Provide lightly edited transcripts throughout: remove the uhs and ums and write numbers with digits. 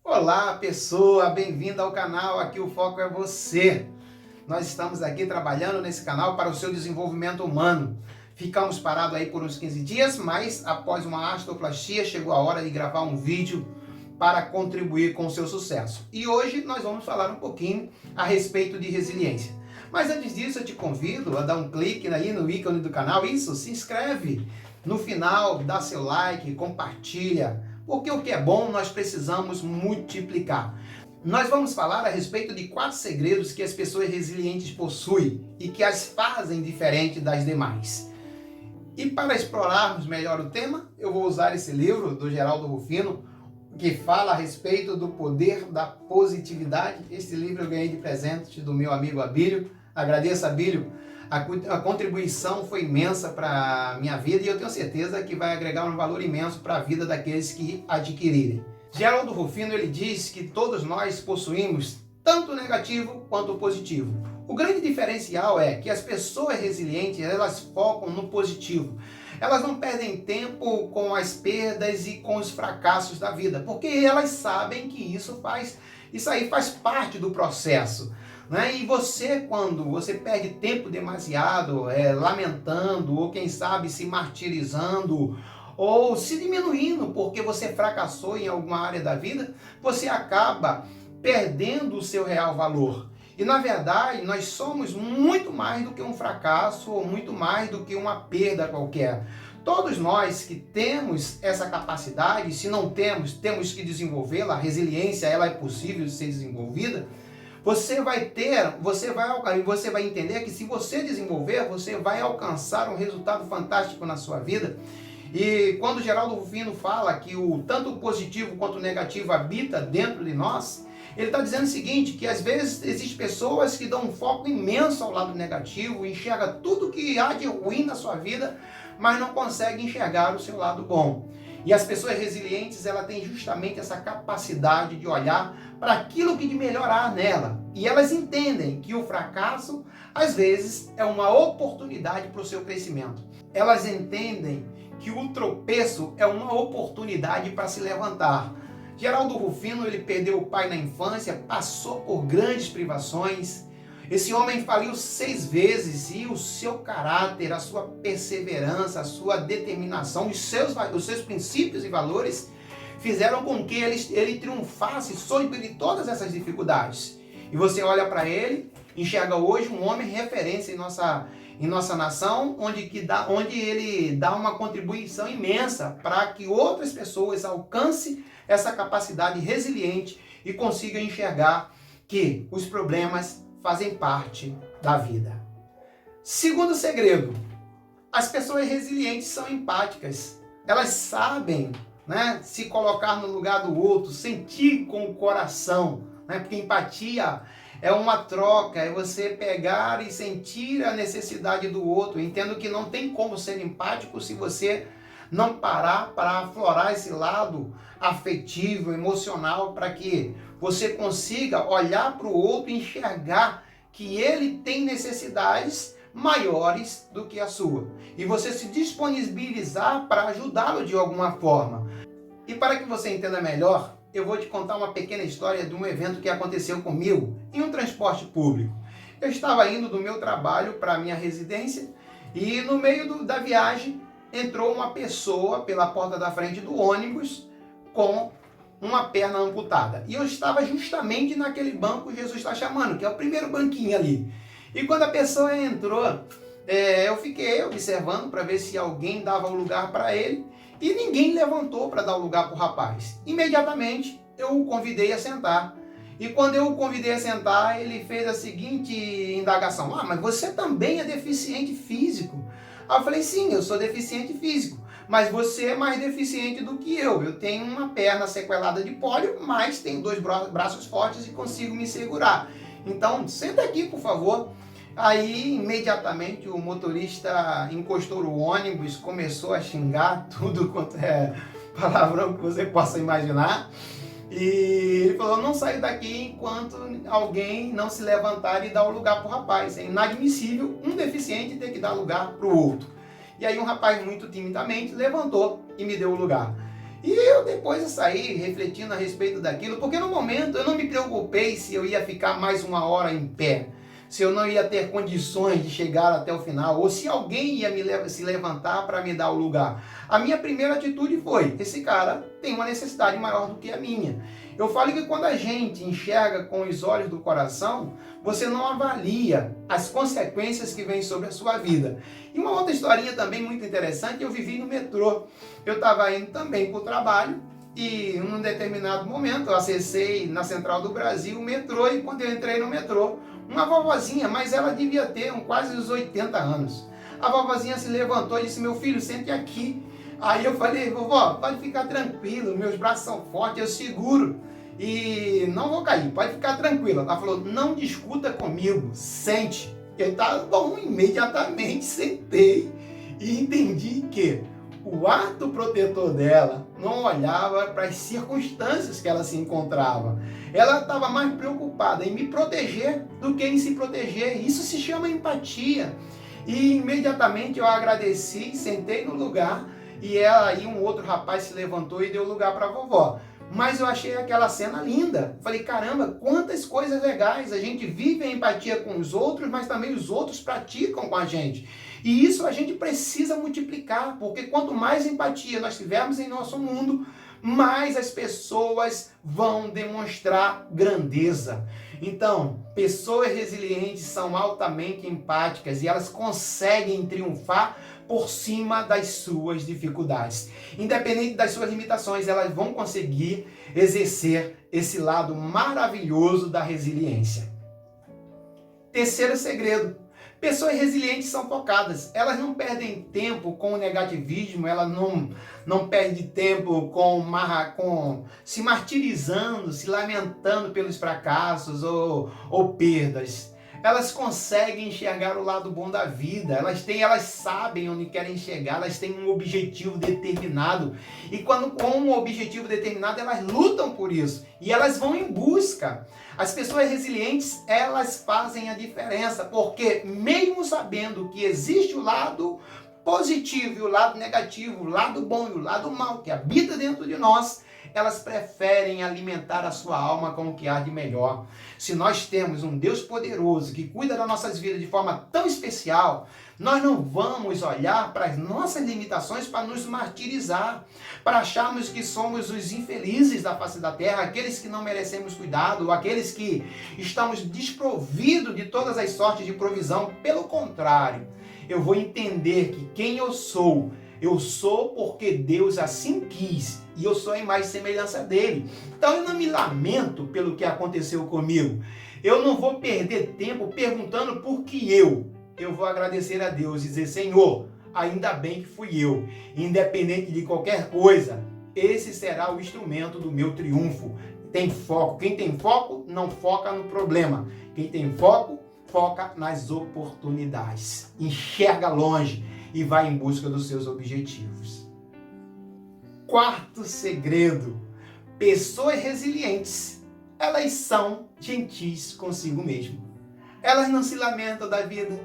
Olá, pessoa, bem-vinda ao canal. Aqui o foco é você. Nós estamos aqui trabalhando nesse canal para o seu desenvolvimento humano. Ficamos parados aí por uns 15 dias, mas após uma astroplastia chegou a hora de gravar um vídeo para contribuir com o seu sucesso. E hoje nós vamos falar um pouquinho a respeito de resiliência. Mas antes disso, eu te convido a dar um clique aí no ícone do canal. Isso, se inscreve. No final, dá seu like, compartilha. Porque o que é bom nós precisamos multiplicar. Nós vamos falar a respeito de 4 segredos que as pessoas resilientes possuem e que as fazem diferente das demais. E para explorarmos melhor o tema, eu vou usar esse livro do Geraldo Rufino, que fala a respeito do poder da positividade. Este livro eu ganhei de presente do meu amigo Abílio. Agradeço, Abílio. A contribuição foi imensa para a minha vida e eu tenho certeza que vai agregar um valor imenso para a vida daqueles que adquirirem. Geraldo Rufino ele diz que todos nós possuímos tanto o negativo quanto o positivo. O grande diferencial é que as pessoas resilientes elas focam no positivo. Elas não perdem tempo com as perdas e com os fracassos da vida, porque elas sabem que isso aí faz parte do processo. Né? E você, quando você perde tempo demasiado lamentando, ou quem sabe se martirizando, ou se diminuindo porque você fracassou em alguma área da vida, você acaba perdendo o seu real valor. E na verdade, nós somos muito mais do que um fracasso, ou muito mais do que uma perda qualquer. Todos nós que temos essa capacidade, se não temos, temos que desenvolvê-la. A resiliência ela é possível de ser desenvolvida. Você vai entender que se você desenvolver, você vai alcançar um resultado fantástico na sua vida. E quando Geraldo Rufino fala que tanto o positivo quanto o negativo habita dentro de nós, ele está dizendo o seguinte, que às vezes existem pessoas que dão um foco imenso ao lado negativo, enxerga tudo que há de ruim na sua vida, mas não consegue enxergar o seu lado bom. E as pessoas resilientes, ela têm justamente essa capacidade de olhar para aquilo que de melhor há nela. E elas entendem que o fracasso, às vezes, é uma oportunidade para o seu crescimento. Elas entendem que o tropeço é uma oportunidade para se levantar. Geraldo Rufino, ele perdeu o pai na infância, passou por grandes privações. Esse homem faliu 6 vezes e o seu caráter, a sua perseverança, a sua determinação, os seus princípios e valores fizeram com que ele triunfasse sobre todas essas dificuldades. E você olha para ele, enxerga hoje um homem referência em nossa nação, onde ele dá uma contribuição imensa para que outras pessoas alcancem essa capacidade resiliente e consigam enxergar que os problemas fazem parte da vida. Segundo segredo, as pessoas resilientes são empáticas. Elas sabem, né, se colocar no lugar do outro, sentir com o coração, né, porque empatia é uma troca, é você pegar e sentir a necessidade do outro. Entendo que não tem como ser empático se você não parar para aflorar esse lado afetivo, emocional, para que você consiga olhar para o outro e enxergar que ele tem necessidades maiores do que a sua. E você se disponibilizar para ajudá-lo de alguma forma. E para que você entenda melhor, eu vou te contar uma pequena história de um evento que aconteceu comigo em um transporte público. Eu estava indo do meu trabalho para a minha residência e no meio da viagem entrou uma pessoa pela porta da frente do ônibus com uma perna amputada. E eu estava justamente naquele banco que Jesus está chamando, que é o primeiro banquinho ali. E quando a pessoa entrou, eu fiquei observando para ver se alguém dava o lugar para ele. E ninguém levantou para dar o lugar para o rapaz. Imediatamente eu o convidei a sentar. E quando eu o convidei a sentar, ele fez a seguinte indagação: mas você também é deficiente físico? Aí eu falei: sim, eu sou deficiente físico, mas você é mais deficiente do que eu. Eu tenho uma perna sequelada de pólio, mas tenho 2 braços fortes e consigo me segurar. Então, senta aqui, por favor. Aí, imediatamente, o motorista encostou no ônibus, começou a xingar tudo quanto é palavrão que você possa imaginar. E ele falou: não saio daqui enquanto alguém não se levantar e dar o lugar para o rapaz. É inadmissível um deficiente ter que dar lugar para o outro. E aí um rapaz muito timidamente levantou e me deu o lugar. E eu depois saí refletindo a respeito daquilo, porque no momento eu não me preocupei se eu ia ficar mais 1 hora em pé, se eu não ia ter condições de chegar até o final, ou se alguém ia se levantar para me dar o lugar. A minha primeira atitude foi: esse cara tem uma necessidade maior do que a minha. Eu falo que quando a gente enxerga com os olhos do coração, você não avalia as consequências que vêm sobre a sua vida. E uma outra historinha também muito interessante, eu vivi no metrô. Eu estava indo também para o trabalho e em um determinado momento eu acessei na Central do Brasil o metrô, e quando eu entrei no metrô, uma vovozinha, mas ela devia ter quase os 80 anos. A vovozinha se levantou e disse: meu filho, sente aqui. Aí eu falei: vovó, pode ficar tranquilo, meus braços são fortes, eu seguro e não vou cair, pode ficar tranquila. Ela falou: não discuta comigo, sente. Eu estava bom, imediatamente sentei e entendi que o ato protetor dela não olhava para as circunstâncias que ela se encontrava. Ela estava mais preocupada em me proteger do que em se proteger. Isso se chama empatia. E imediatamente eu agradeci, sentei no lugar, e aí um outro rapaz se levantou e deu lugar para a vovó. Mas eu achei aquela cena linda. Falei: caramba, quantas coisas legais. A gente vive a empatia com os outros, mas também os outros praticam com a gente. E isso a gente precisa multiplicar, porque quanto mais empatia nós tivermos em nosso mundo, mais as pessoas vão demonstrar grandeza. Então, pessoas resilientes são altamente empáticas e elas conseguem triunfar por cima das suas dificuldades. Independente das suas limitações, elas vão conseguir exercer esse lado maravilhoso da resiliência. Terceiro segredo: pessoas resilientes são focadas. Elas não perdem tempo com o negativismo, elas não perdem tempo com se martirizando, se lamentando pelos fracassos ou perdas. Elas conseguem enxergar o lado bom da vida, elas sabem onde querem chegar, elas têm um objetivo determinado. E quando com um objetivo determinado, elas lutam por isso. E elas vão em busca. As pessoas resilientes, elas fazem a diferença, porque mesmo sabendo que existe o lado positivo e o lado negativo, o lado bom e o lado mal que habita dentro de nós, elas preferem alimentar a sua alma com o que há de melhor. Se nós temos um Deus poderoso que cuida das nossas vidas de forma tão especial, nós não vamos olhar para as nossas limitações para nos martirizar, para acharmos que somos os infelizes da face da terra, aqueles que não merecemos cuidado, aqueles que estamos desprovidos de todas as sortes de provisão. Pelo contrário, eu vou entender que quem eu sou porque Deus assim quis, e eu sou a imagem e semelhança dele. Então eu não me lamento pelo que aconteceu comigo. Eu não vou perder tempo perguntando por que eu vou agradecer a Deus e dizer: Senhor, ainda bem que fui eu. Independente de qualquer coisa, esse será o instrumento do meu triunfo. Tem foco. Quem tem foco não foca no problema. Quem tem foco, foca nas oportunidades. Enxerga longe e vai em busca dos seus objetivos. Quarto segredo: pessoas resilientes, elas são gentis consigo mesmo. Elas não se lamentam da vida,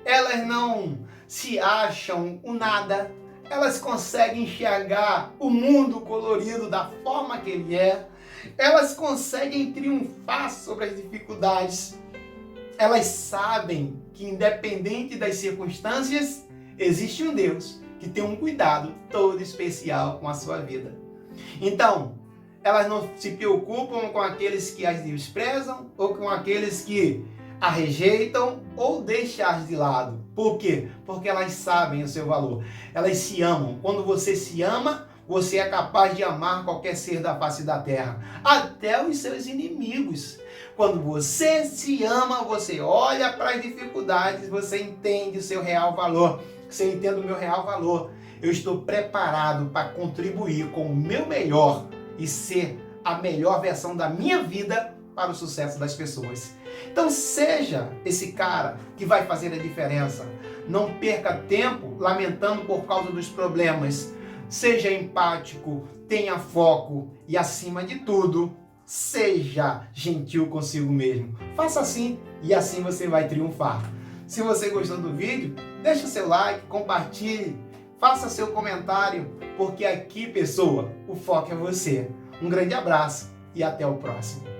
elas não se acham o nada, elas conseguem enxergar o mundo colorido da forma que ele é, elas conseguem triunfar sobre as dificuldades, elas sabem que independente das circunstâncias, existe um Deus que tem um cuidado todo especial com a sua vida. Então, elas não se preocupam com aqueles que as desprezam ou com aqueles que a rejeitam ou deixam de lado. Por quê? Porque elas sabem o seu valor. Elas se amam. Quando você se ama, você é capaz de amar qualquer ser da face da terra, até os seus inimigos. Quando você se ama, você olha para as dificuldades, você entende o seu real valor. Você entende o meu real valor. Eu estou preparado para contribuir com o meu melhor e ser a melhor versão da minha vida para o sucesso das pessoas. Então seja esse cara que vai fazer a diferença. Não perca tempo lamentando por causa dos problemas. Seja empático, tenha foco e, acima de tudo, seja gentil consigo mesmo. Faça assim e assim você vai triunfar. Se você gostou do vídeo, deixa o seu like, compartilhe, faça seu comentário, porque aqui, pessoa, o foco é você. Um grande abraço e até o próximo.